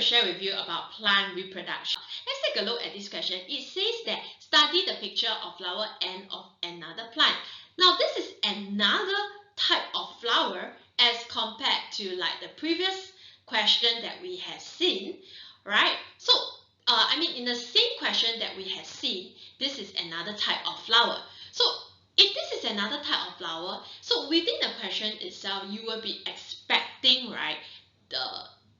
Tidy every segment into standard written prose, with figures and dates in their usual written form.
to share with you about plant reproduction. Let's take a look at this question. It says that study the picture of flower end of another plant. Now this is another type of flower as compared to like the previous question that we have seen, right? So in the same question that we have seen, this is another type of flower. So if this is another type of flower, so within the question itself, you will be expecting, right,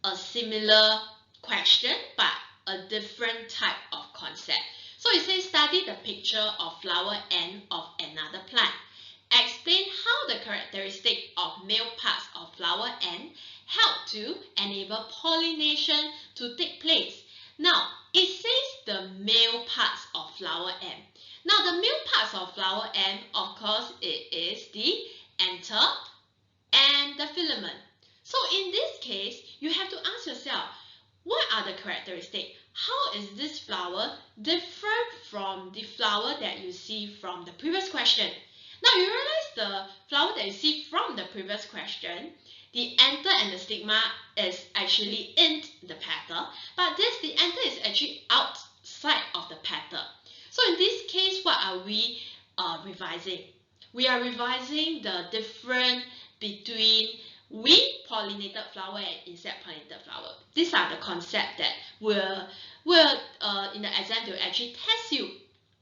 a similar question but a different type of concept. So it says study the picture of flower end of another plant. Explain how the characteristic of male parts of flower end help to enable pollination to take place. Now it says the male parts of flower end. Now the male parts of flower end, of course, it is the anther and the filament. So in this case, you have to ask yourself, what are the characteristics? How is this flower different from the flower that you see from the previous question? Now you realize the flower that you see from the previous question, the anther and the stigma is actually in the petal, but the anther is actually outside of the petal. So in this case, what are we revising? We are revising the difference between wind-pollinated flower and insect-pollinated flower. These are the concepts that will in the exam they will actually test you.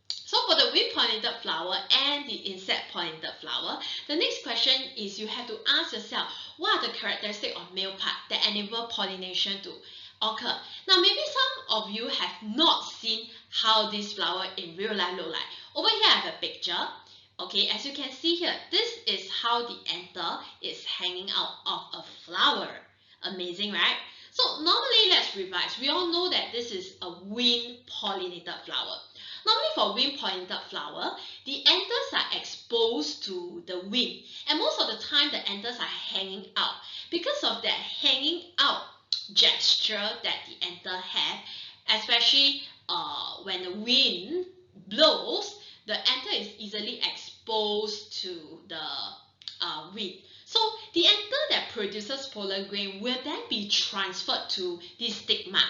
So for the wind-pollinated flower and the insect-pollinated flower, the next question is you have to ask yourself, what are the characteristics of male part that enable pollination to occur? Now maybe some of you have not seen how this flower in real life look like. Over here I have a picture. Okay, as you can see here, this is how the anther is hanging out of a flower. Amazing, right? So normally, let's revise. We all know that this is a wind-pollinated flower. Normally for wind-pollinated flower, the anthers are exposed to the wind. And most of the time, the anthers are hanging out. Because of that hanging out gesture that the anther have, especially when the wind blows, the anther is easily exposed to the wind. So the anther that produces pollen grain will then be transferred to the stigma.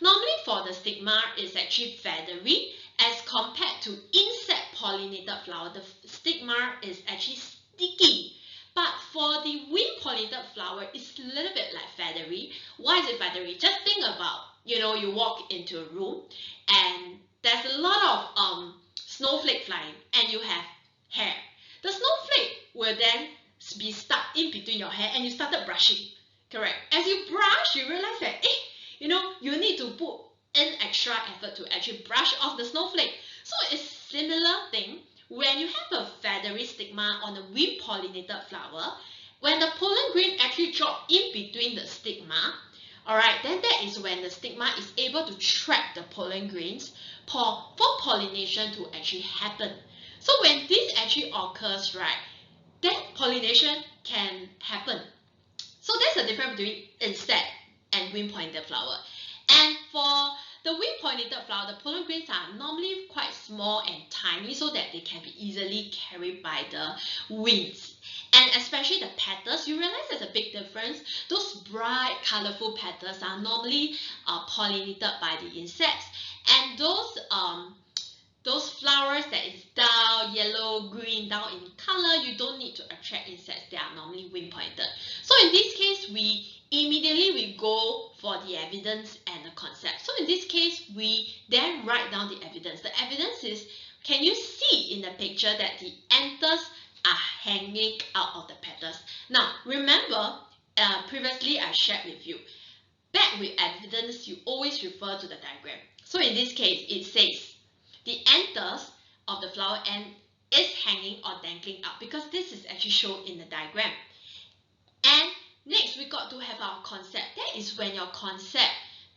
Normally for the stigma, it's actually feathery as compared to insect-pollinated flower. The stigma is actually sticky. But for the wind-pollinated flower, it's a little bit like feathery. Why is it feathery? Just think about, you walk into a room and there's a lot of snowflake flying and you have hair. The snowflake will then be stuck in between your hair and you started brushing. Correct. As you brush, you realize that, you need to put in extra effort to actually brush off the snowflake. So it's similar thing when you have a feathery stigma on a wind-pollinated flower. When the pollen grain actually drop in between the stigma, alright, then that is when the stigma is able to trap the pollen grains for pollination to actually happen. So when this actually occurs, right, then pollination can happen. So there's a difference between insect and wind-pollinated flower. And for the wind-pollinated flower, the pollen grains are normally quite small and tiny so that they can be easily carried by the winds. And especially the petals, you realize there's a big difference. Those bright, colorful petals are normally pollinated by the insects. And those flowers that is dull, yellow, green, down in color, you don't need to attract insects. They are normally wind-pollinated. So in this case, we immediately go for the evidence and the concept. So in this case, we then write down the evidence. The evidence is, can you see in the picture that the anthers are hanging out of the petals? Now, remember, previously I shared with you, back with evidence, you always refer to the diagram. So in this case, it says, the anthers of the flower end is hanging or dangling out because this is actually shown in the diagram. And next, we got to have our concept. That is when your concept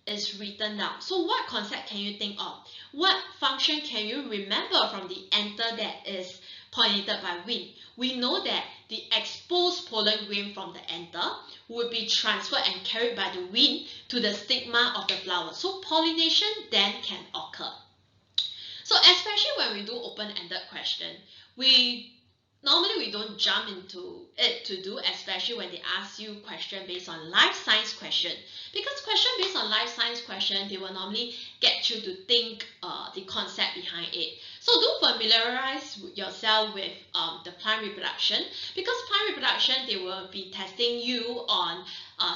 is written down. So what concept can you think of? What function can you remember from the anther that is pollinated by wind? We know that the exposed pollen grain from the anther will be transferred and carried by the wind to the stigma of the flower. So pollination then can occur. So especially when we do open-ended question, we normally we don't jump into it to do, especially when they ask you question based on life science question. Because question based on life science question, they will normally get you to think the concept behind it. So do familiarize yourself with the plant reproduction, because plant reproduction, they will be testing you on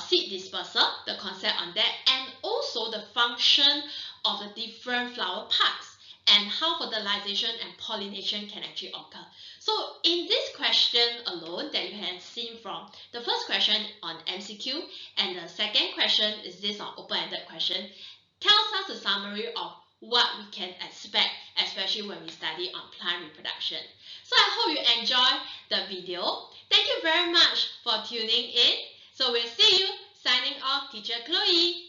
seed dispersal, the concept on that, and also the function of the different flower parts and how fertilization and pollination can actually occur. So in this question alone that you have seen from the first question on MCQ and the second question is this on open-ended question, tells us a summary of what we can expect, especially when we study on plant reproduction. So I hope you enjoy the video. Thank you very much for tuning in. So we'll see you. Signing off, Teacher Chloe.